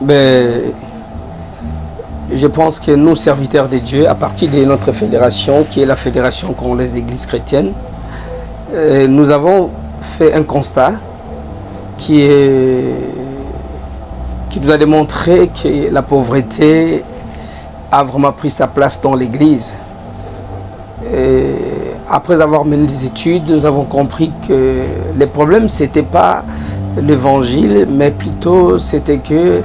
Ben, je pense que nous, serviteurs de Dieu, à partir de notre fédération, qui est la Fédération congolaise d'Église chrétienne, nous avons fait un constat qui nous a démontré que la pauvreté a vraiment pris sa place dans l'Église. Après avoir mené des études, nous avons compris que les problèmes, ce n'était pas l'évangile, mais plutôt c'était que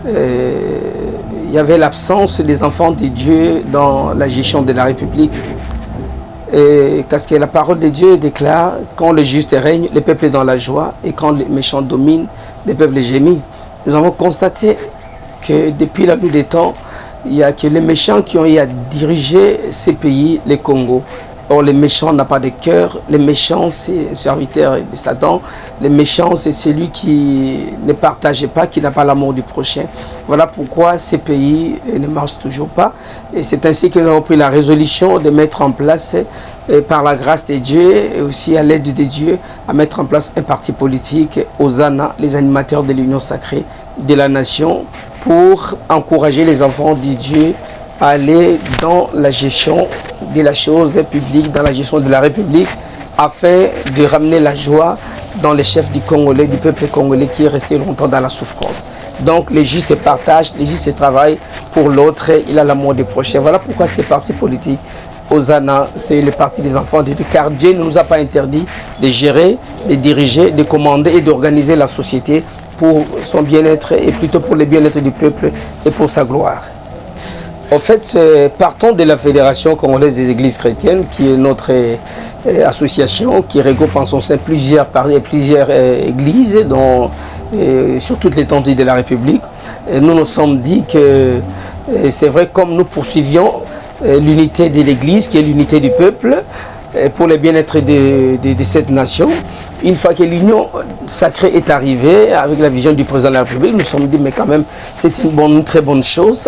il y avait l'absence des enfants de Dieu dans la gestion de la République. Parce que la parole de Dieu déclare, quand le juste règne, le peuple est dans la joie, et quand les méchants dominent, le peuple gémit. Nous avons constaté que depuis la nuit des temps, il n'y a que les méchants qui ont eu à diriger ces pays, les Congo. Or, les méchants n'ont pas de cœur. Les méchants, c'est le serviteur de Satan. Les méchants, c'est celui qui ne partage pas, qui n'a pas l'amour du prochain. Voilà pourquoi ces pays ne marchent toujours pas. Et c'est ainsi que nous avons pris la résolution de mettre en place, par la grâce de Dieu et aussi à l'aide de Dieu, à mettre en place un parti politique, Hosanna, les animateurs de l'Union sacrée de la nation, pour encourager les enfants de Dieu à aller dans la gestion de la chose publique, dans la gestion de la République, afin de ramener la joie dans les chefs du Congolais, du peuple congolais qui est resté longtemps dans la souffrance. Donc les justes partagent, les justes travaillent pour l'autre, il a l'amour des prochains. Voilà pourquoi ces partis politiques, Hosanna, c'est le parti des enfants de Dieu, car Dieu ne nous a pas interdit de gérer, de diriger, de commander et d'organiser la société pour son bien-être et plutôt pour le bien-être du peuple et pour sa gloire. En fait, partons de la Fédération congolaise des Églises chrétiennes, qui est notre association, qui regroupe en son sein plusieurs églises sur toute l'étendue de la République. Et nous nous sommes dit que c'est vrai, comme nous poursuivions l'unité de l'Église, qui est l'unité du peuple, pour le bien-être de cette nation. Une fois que l'union sacrée est arrivée, avec la vision du président de la République, nous nous sommes dit, mais quand même, c'est une très bonne chose.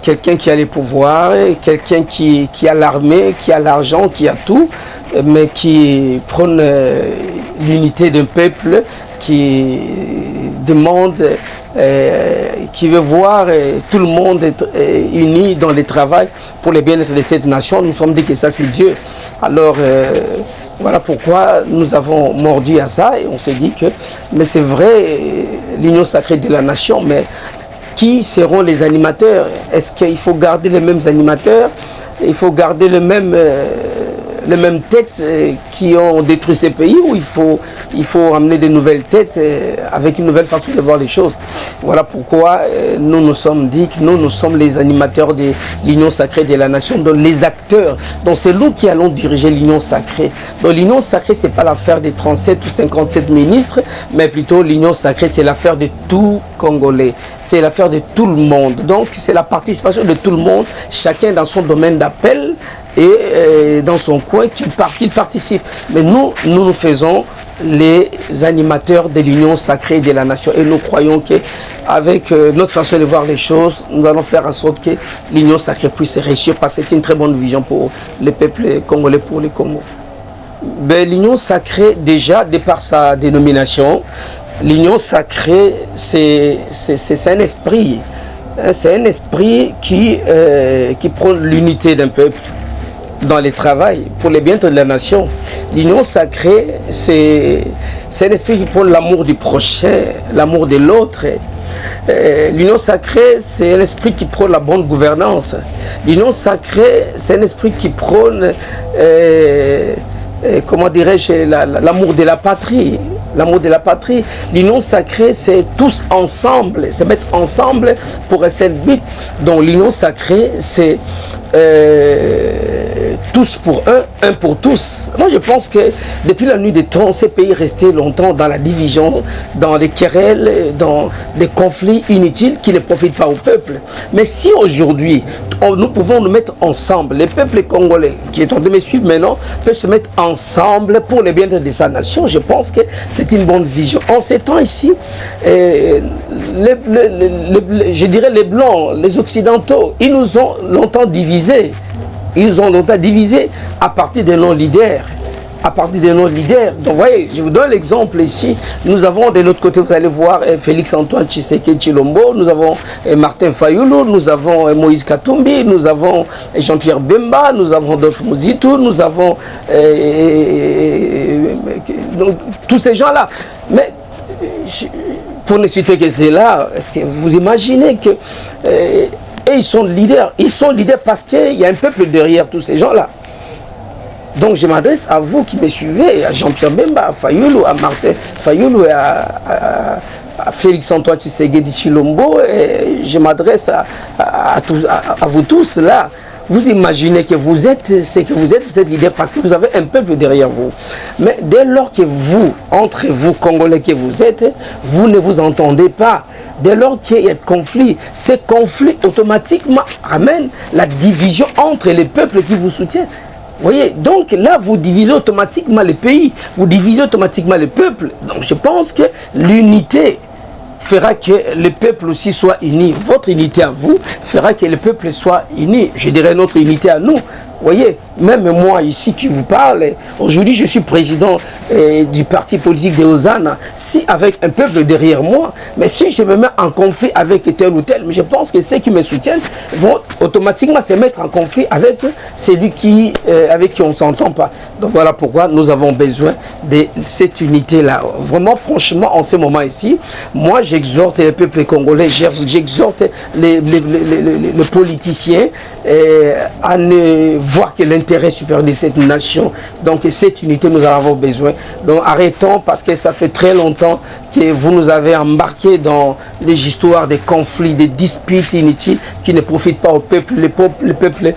Quelqu'un qui a les pouvoirs, quelqu'un qui a l'armée, qui a l'argent, qui a tout, mais qui prône l'unité d'un peuple, qui demande, qui veut voir tout le monde être uni dans le travail pour le bien-être de cette nation. Nous nous sommes dit que ça, c'est Dieu. Alors, voilà pourquoi nous avons mordu à ça et on s'est dit que, mais c'est vrai, l'union sacrée de la nation, mais qui seront les animateurs? Est-ce qu'il faut garder les mêmes animateurs? Il faut garder les mêmes têtes qui ont détruit ces pays, ou il faut amener de nouvelles têtes avec une nouvelle façon de voir les choses? Voilà pourquoi nous nous sommes dit que nous sommes les animateurs de l'union sacrée de la nation, donc les acteurs. Donc c'est nous qui allons diriger l'union sacrée. Donc l'union sacrée, c'est pas l'affaire des 37 ou 57 ministres, mais plutôt l'union sacrée, c'est l'affaire de tout Congolais. C'est l'affaire de tout le monde. Donc c'est la participation de tout le monde, chacun dans son domaine d'appel et dans son coin qu'il participe. Mais nous faisons les animateurs de l'union sacrée de la nation et nous croyons qu'avec notre façon de voir les choses, nous allons faire en sorte que l'union sacrée puisse réussir, parce que c'est une très bonne vision pour les peuples congolais, pour les Congo. Ben, l'union sacrée, déjà, de par sa dénomination, l'union sacrée, c'est un esprit. C'est un esprit qui prône l'unité d'un peuple dans le travail, pour le bien-être de la nation. L'union sacrée, c'est un esprit qui prône l'amour du prochain, l'amour de l'autre. L'union sacrée, c'est un esprit qui prône la bonne gouvernance. L'union sacrée, c'est un esprit qui prône, comment dirais-je, l'amour de la patrie. L'amour de la patrie. L'union sacrée, c'est tous ensemble, se mettre ensemble pour un seul but. Donc l'union sacrée, c'est tous pour un pour tous. Moi je pense que depuis la nuit des temps, ces pays restaient longtemps dans la division, dans les querelles, dans des conflits inutiles qui ne profitent pas au peuple. Mais si aujourd'hui, nous pouvons nous mettre ensemble, les peuples congolais qui est en train de me suivre maintenant, peuvent se mettre ensemble pour le bien-être de sa nation, je pense que c'est une bonne vision. En ces temps ici, je dirais les Blancs, les Occidentaux, ils nous ont longtemps divisés. Ils ont longtemps divisé à partir de nos leaders, à partir de nos leaders. Donc vous voyez, je vous donne l'exemple ici. Nous avons de l'autre côté, vous allez voir Félix-Antoine Tshisekedi Tshilombo, nous avons Martin Fayulu, nous avons Moïse Katumbi, nous avons Jean-Pierre Bemba, nous avons Rodolphe Muzitu, nous avons tous ces gens-là. Mais pour ne citer que cela, est-ce que vous imaginez que et ils sont leaders parce qu'il y a un peuple derrière tous ces gens-là. Donc je m'adresse à vous qui me suivez, à Jean-Pierre Bemba, à Fayulu, à Martin Fayulu, à Félix-Antoine Tshisekedi Tshilombo, et je m'adresse à vous tous là. Vous imaginez que vous êtes ce que vous êtes leader parce que vous avez un peuple derrière vous. Mais dès lors que vous, entre vous, Congolais que vous êtes, vous ne vous entendez pas. Dès lors qu'il y a conflit, ces conflits automatiquement amènent la division entre les peuples qui vous soutiennent. Vous voyez, donc là, vous divisez automatiquement les pays, vous divisez automatiquement les peuples. Donc je pense que l'unité fera que le peuple aussi soit uni. Votre unité à vous fera que le peuple soit uni. Je dirais notre unité à nous. Vous voyez, même moi ici qui vous parle, aujourd'hui je suis président du parti politique de Hosanna, si avec un peuple derrière moi, mais si je me mets en conflit avec tel ou tel, mais je pense que ceux qui me soutiennent vont automatiquement se mettre en conflit avec celui avec qui on ne s'entend pas. Donc voilà pourquoi nous avons besoin de cette unité-là. Vraiment, franchement, en ce moment ici, moi j'exhorte le peuple congolais, j'exhorte les politiciens à ne voir que l'intérêt supérieur de cette nation. Donc cette unité, nous en avons besoin. Donc arrêtons, parce que ça fait très longtemps que vous nous avez embarqués dans les histoires des conflits, des disputes inutiles qui ne profitent pas au peuple. Le peuple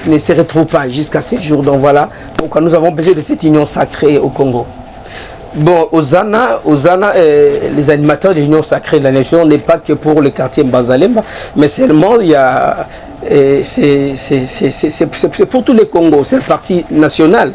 ne se retrouve pas jusqu'à ces jours. Donc voilà pourquoi nous avons besoin de cette union sacrée au Congo. Bon, Hosanna, les animateurs de l'Union sacrée de la nation n'est pas que pour le quartier Mbanzalemba, mais seulement il y a c'est pour tous les Congos, c'est un parti national,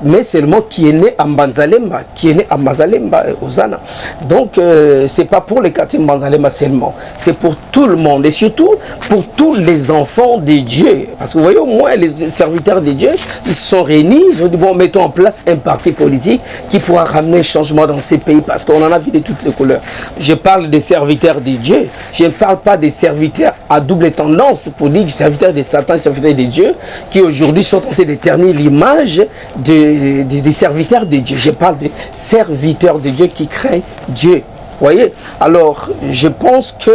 mais seulement qui est né à Mbanzalemba, qui est né à Mbanzalemba, Hosanna. Donc c'est pas pour les quartiers Mbanzalemba seulement, c'est pour tout le monde et surtout pour tous les enfants de Dieu. Parce que vous voyez, au moins les serviteurs de Dieu, ils se sont réunis, ils ont dit bon, mettons en place un parti politique qui pourra ramener un changement dans ces pays, parce qu'on en a vu de toutes les couleurs. Je parle des serviteurs de Dieu, je ne parle pas des serviteurs à double tendance, pour dire serviteurs de Satan, serviteurs de Dieu, qui aujourd'hui sont tentés de ternir l'image des serviteurs de Dieu. Je parle de serviteurs de Dieu qui craignent Dieu. Vous voyez? Alors, je pense que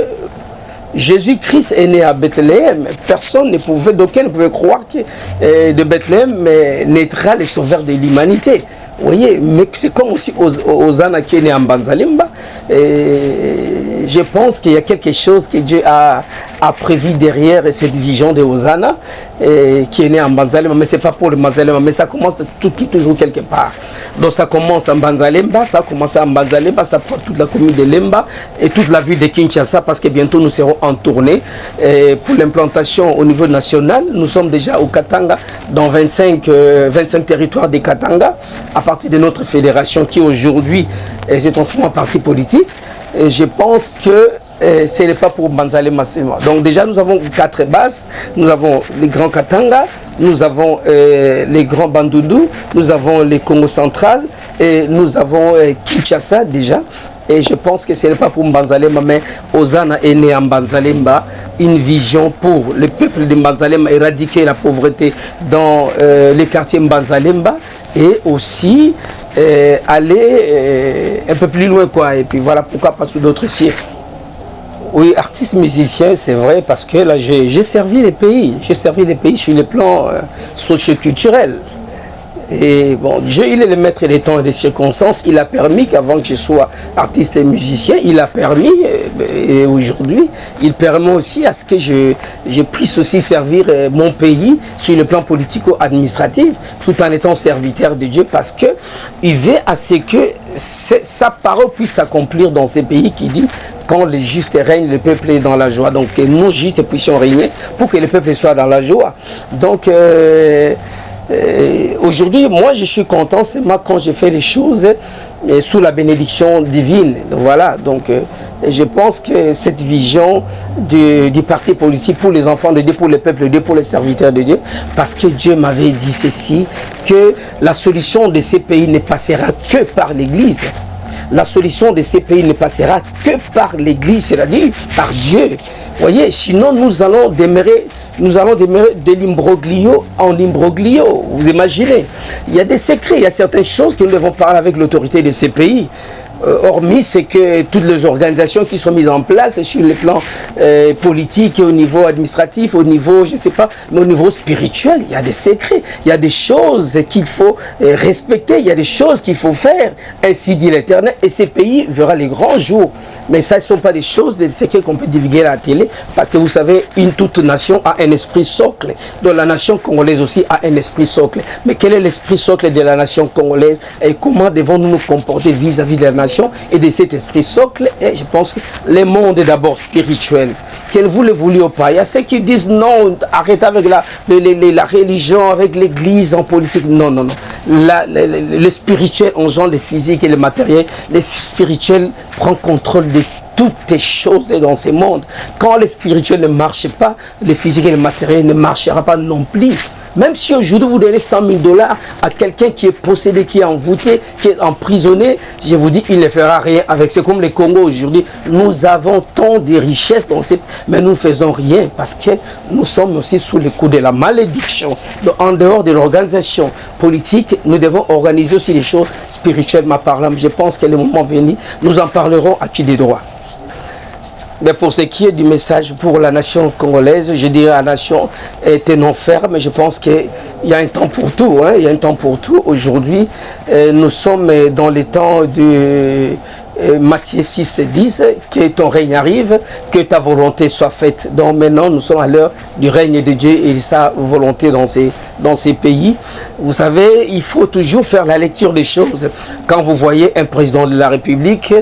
Jésus-Christ est né à Bethléem. Personne ne pouvait, d'aucun ne pouvait croire que de Bethléem naîtra le sauveur de l'humanité. Vous voyez, mais c'est comme aussi Hosanna qui est né en Mbanzalemba. Je pense qu'il y a quelque chose que Dieu a prévu derrière cette vision de Hosanna qui est né en Mbanzalemba. Mais ce n'est pas pour le Mbanzalemba, mais ça commence toujours quelque part. Donc ça commence en Mbanzalemba, ça commence en Mbanzalemba, ça prend toute la commune de Lemba et toute la ville de Kinshasa, parce que bientôt nous serons en tournée pour l'implantation au niveau national. Nous sommes déjà au Katanga, dans 25 territoires de Katanga, à partir de notre fédération qui aujourd'hui se transforme en parti politique. Et je pense que ce n'est pas pour Mbanzalemba seulement. Donc déjà nous avons 4 bases. Nous avons les grands Katanga, nous avons les grands Bandundu, nous avons les Congo central et nous avons Kinshasa déjà. Et je pense que ce n'est pas pour Mbanzalemba, mais Hosanna est né en Mbanzalemba, une vision pour le peuple de Mbanzalemba, éradiquer la pauvreté dans les quartiers Mbanzalemba et aussi aller un peu plus loin, quoi. Et puis voilà pourquoi pas sous d'autres siècles. Oui, artiste musicien, c'est vrai, parce que là j'ai servi les pays, sur le plan socio-culturel. Et bon, Dieu, il est le maître des temps et des circonstances. Il a permis qu'avant que je sois artiste et musicien, il a permis, et aujourd'hui, il permet aussi à ce que je puisse aussi servir mon pays sur le plan politico-administratif, tout en étant serviteur de Dieu, parce que il veut à ce que sa parole puisse s'accomplir dans ces pays qui dit quand le juste règne, le peuple est dans la joie. Donc que nous justes puissions régner pour que le peuple soit dans la joie. Donc aujourd'hui, moi je suis content, c'est moi quand je fais les choses sous la bénédiction divine. Voilà, donc je pense que cette vision du parti politique pour les enfants de Dieu, pour le peuple de Dieu, pour les serviteurs de Dieu, parce que Dieu m'avait dit ceci, que la solution de ces pays ne passera que par l'Église. La solution de ces pays ne passera que par l'Église, c'est-à-dire par Dieu. Vous voyez, sinon nous allons demeurer de l'imbroglio en imbroglio. Vous imaginez, il y a des secrets, il y a certaines choses que nous devons parler avec l'autorité de ces pays. Hormis, c'est que toutes les organisations qui sont mises en place sur le plan politique, et au niveau administratif, au niveau, je ne sais pas, mais au niveau spirituel, il y a des secrets, il y a des choses qu'il faut respecter, il y a des choses qu'il faut faire, ainsi dit l'Éternel, et ces pays verront les grands jours. Mais ça ne sont pas des choses, des secrets qu'on peut divulguer à la télé, parce que vous savez, toute nation a un esprit socle, donc la nation congolaise aussi a un esprit socle. Mais quel est l'esprit socle de la nation congolaise et comment devons-nous nous comporter vis-à-vis de la nation et de cet esprit socle? Et je pense que le monde est d'abord spirituel, qu'elle vous le vouliez ou pas. Il y a ceux qui disent non, arrêtez avec la religion, avec l'église en politique. Non, non, non. Le spirituel engendre le physique et le matériel. Le spirituel prend contrôle de toutes les choses dans ce monde. Quand le spirituel ne marche pas, le physique et le matériel ne marchera pas non plus. Même si aujourd'hui vous donnez 100 000 $ à quelqu'un qui est possédé, qui est envoûté, qui est emprisonné, je vous dis, il ne fera rien avec. C'est comme les Congo aujourd'hui. Nous avons tant de richesses, mais nous ne faisons rien parce que nous sommes aussi sous le coup de la malédiction. Donc, en dehors de l'organisation politique, nous devons organiser aussi les choses spirituellement parlant. Je pense que le moment venu, nous en parlerons à qui des droits. Mais pour ce qui est du message pour la nation congolaise, je dirais la nation est un enfer, mais je pense qu'il y a un temps pour tout. Hein, il y a un temps pour tout. Aujourd'hui, nous sommes dans les temps de Matthieu 6 et 10, que ton règne arrive, que ta volonté soit faite. Donc maintenant, nous sommes à l'heure du règne de Dieu et sa volonté dans ces pays. Vous savez, il faut toujours faire la lecture des choses. Quand vous voyez un président de la République,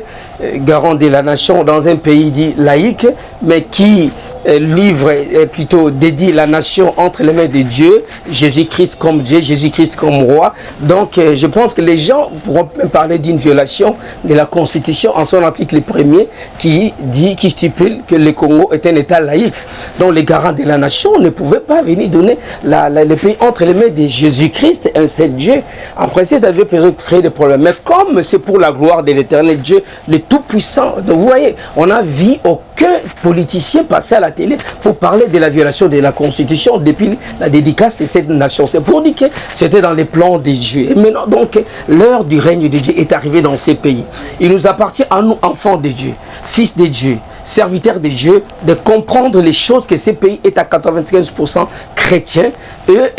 garant de la nation dans un pays dit laïque, mais qui livre, plutôt dédie la nation entre les mains de Dieu, Jésus-Christ comme Dieu, Jésus-Christ comme roi. Donc je pense que les gens pourront même parler d'une violation de la Constitution en son article 1er qui stipule que le Congo est un État laïque. Donc les garants de la nation ne pouvaient pas venir donner le pays entre les mains de Jésus-Christ, un seul Dieu. En principe, ça devait créer des problèmes. Mais comme c'est pour la gloire de l'Éternel Dieu, le Tout-Puissant, donc vous voyez, on a vu aucun politicien passer à la télé pour parler de la violation de la Constitution depuis la dédicace de cette nation. C'est pour dire que c'était dans les plans de Dieu. Et maintenant, donc, l'heure du règne de Dieu est arrivée dans ces pays. Il nous appartient à nous, enfants de Dieu, fils de Dieu, serviteurs de Dieu, de comprendre les choses que ces pays est à 95% chrétiens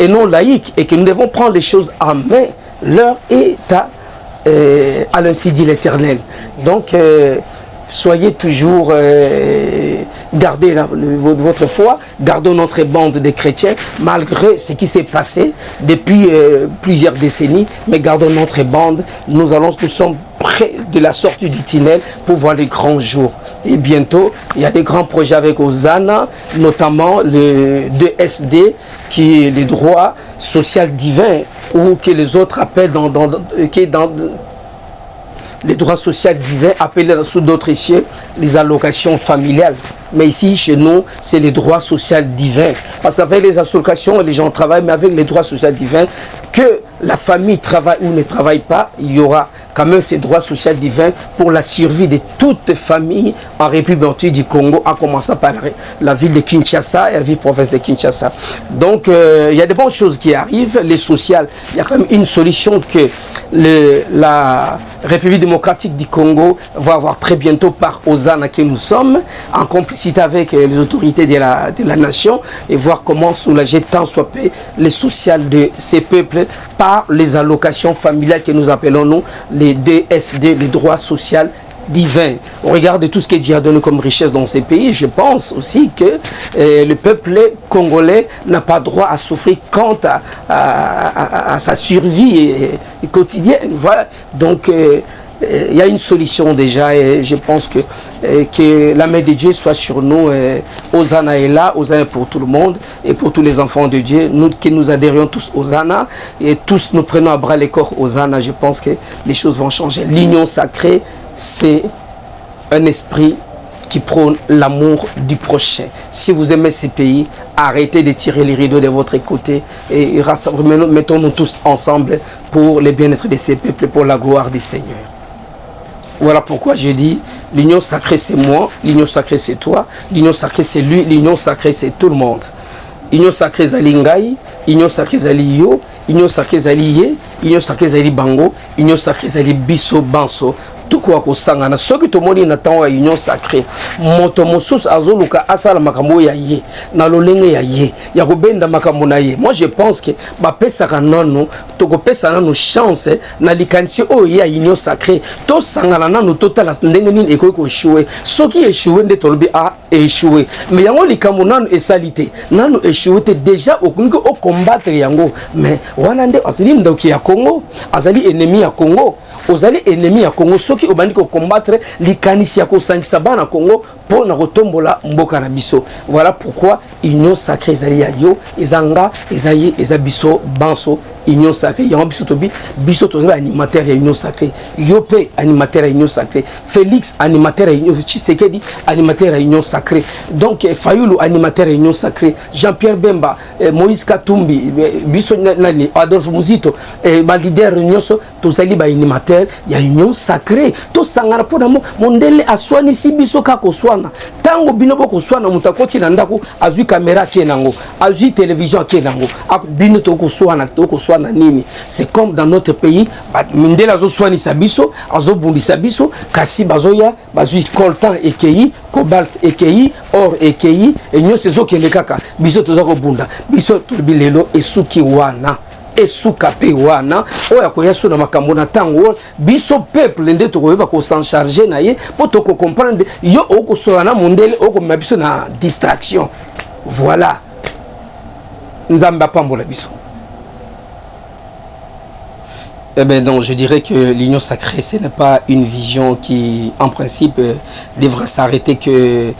et non laïcs, et que nous devons prendre les choses en main. L'heure est à l'ainsi dit l'Éternel. Donc, soyez toujours, gardez votre foi, gardons notre bande de chrétiens, malgré ce qui s'est passé depuis plusieurs décennies, mais gardons notre bande, nous sommes près de la sortie du tunnel pour voir les grands jours. Et bientôt, il y a des grands projets avec Hosanna, notamment le 2SD, qui est le droit social divin, ou que les autres appellent qui est dans les droits sociaux divins, appelés sous d'autres cieux les allocations familiales. Mais ici, chez nous, c'est les droits sociaux divins. Parce qu'avec les allocations, les gens travaillent, mais avec les droits sociaux divins, que la famille travaille ou ne travaille pas, il y aura quand même ces droits sociaux divins pour la survie de toute famille en République du Congo, en commençant par la ville de Kinshasa et la ville province de Kinshasa. Donc, il y a de bonnes choses qui arrivent. Les sociales, il y a quand même une solution que la République démocratique du Congo va avoir très bientôt par Hosanna que nous sommes, en complicité avec les autorités de la nation, et voir comment soulager tant soit peu les sociales de ces peuples par les allocations familiales que nous appelons nous les DSD, les droits sociaux divins. On regarde tout ce que Dieu a donné comme richesse dans ces pays. Je pense aussi que le peuple congolais n'a pas droit à souffrir quant à sa survie quotidienne. Voilà. Donc il y a une solution déjà et je pense que la main de Dieu soit sur nous. Hosanna est là, Hosanna pour tout le monde et pour tous les enfants de Dieu. Nous que nous adhérions tous Hosanna et tous nous prenons à bras les corps Hosanna, je pense que les choses vont changer. L'union sacrée, c'est un esprit qui prône l'amour du prochain. Si vous aimez ces pays, arrêtez de tirer les rideaux de votre côté et mettons-nous tous ensemble pour le bien-être de ces peuples, pour la gloire du Seigneur. Voilà pourquoi je dis, l'union sacrée c'est moi, l'union sacrée c'est toi, l'union sacrée c'est lui, l'union sacrée c'est tout le monde. L'union sacrée c'est Lingai, l'union sacrée c'est Yo, l'union sacrée c'est Ye, l'union sacrée c'est Bango, l'union sacrée c'est Biso Banso. Tout quoi que sangana ce que tout le monde n'attend à union sacrée moto mosus azoluka asala makambo ya ye na lolenge ya ye ya kobenda makambo na ye. Moi je pense que ba pesa kanano to ko pesa na chance na likanisi o ya union sacrée to sangana na no total ndenge nini eko ko échouer ce qui échouer nde tolobi a échouer mais yango likambo nano esalite nano échouer te déjà okuniko o combattre yango mais wana nde azali ndoki ya Congo azali ennemi ya Congo ozali ennemi ya Congo soki obandi ko combattre likanisi ya ko sangisa bana Congo pour na kotombola mboka na biso. Voilà pourquoi union sacrée ezali ya yo ezanga ezayi ezabiso banso union sacrée ya biso tobi biso toza animateur ya union sacrée yope animateur ya union sacrée Félix animateur ya union Tshisekedi animateur ya union sacrée donc Fayulu animateur ya union sacrée Jean-Pierre Bemba Moïse Katumbi biso nani Adolphe Muzito ba leader nyonso tozali ba animateur ya union sacrée to sangana pona mondele aswani si biso kako swana tango binobo ko swana mutakoti na ndako azui caméra kenango azui télévision kenango bino to ko swana nini. C'est comme dans notre pays mindele azo swani sabiso azo bundi sabiso kasi bazoya bazui coltan ekei cobalt ekei or ekei enyo sezo kende kaka biso tozako bunda biso to bilelo esuki wana esuka pe wana oya koyaso na makambo na tango biso peuple nde to koyeba ko s'en charger na ye pour to ko comprendre yo oko soana mondele oko mabiso na distraction. Voilà nzamba pambola biso. Eh bien, donc, je dirais que l'union sacrée, ce n'est pas une vision qui, en principe, devrait s'arrêter que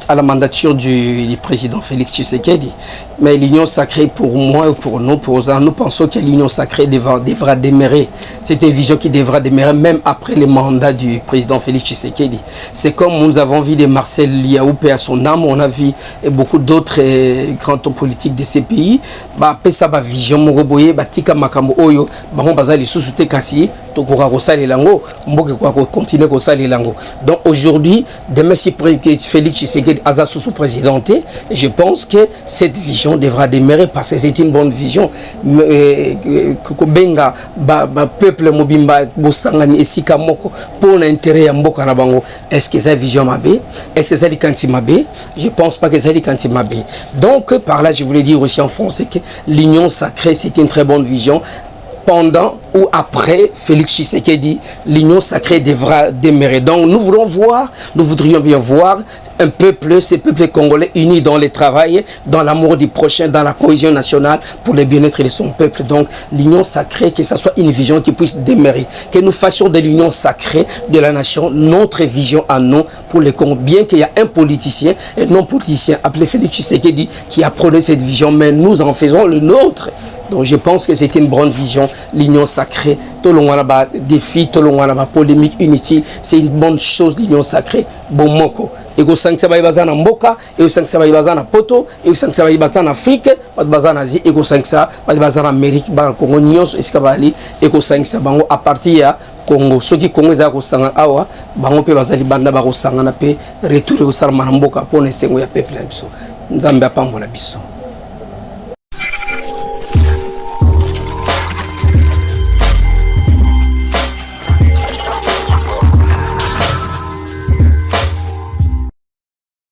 à la mandature du président Félix Tshisekedi. Mais l'union sacrée, pour moi et pour nous pensons que l'union sacrée devra demeurer. C'est une vision qui devra demeurer même après le mandat du président Félix Tshisekedi. C'est comme nous avons vu de Marcel Liaoupé à son âme, on a vu beaucoup d'autres grands hommes politiques de ces pays. Ça va vision moroboye, tika makambo oyo, bazali sous-souté kasi, tokora kosali lango, mboke kwa continuer kosali lango. Donc aujourd'hui, demain si Félix Tshisekedi a sous présidenté, je pense que cette vision devra demeurer parce que c'est une bonne vision. Benga peuple mobimba bosangani esika moko pour l'intérêt ya mboka na bango. Est-ce que cette vision mabe? Est-ce que c'est kanti mabe? Je pense pas que c'est kanti mabe. Donc par là je voulais dire aussi en français que l'union sacrée c'est une très bonne vision. Pendant ou après Félix Tshisekedi, l'union sacrée devra demeurer. Donc nous voudrions bien voir un peuple, ces peuples congolais unis dans le travail, dans l'amour du prochain, dans la cohésion nationale pour le bien-être de son peuple. Donc l'union sacrée, que ce soit une vision qui puisse demeurer, que nous fassions de l'union sacrée de la nation notre vision à nous pour les Congolais. Bien qu'il y a un politicien, un non-politicien appelé Félix Tshisekedi qui a prôné cette vision, mais nous en faisons le nôtre. Donc je pense que c'était une bonne vision, l'union sacrée. Tout le monde a des défis, tout le monde a des polémiques inutiles. C'est une bonne chose, l'union sacrée. Bon moko. Et que ça va y bazana mboka, et que ça va y bazana poto, et que ça va y bazana Afrique, pas de bazana Asie, et que ça va y bazana Amérique, bas Congo nyos, et skabali, et que ça bango à partir à Congo. Ceux qui Congo za ko sanga awa, bango pe bazali banda ba ko sanga na pe retour au salma mboka pour ne sengo ya peuple biso. Nzambe apambola biso.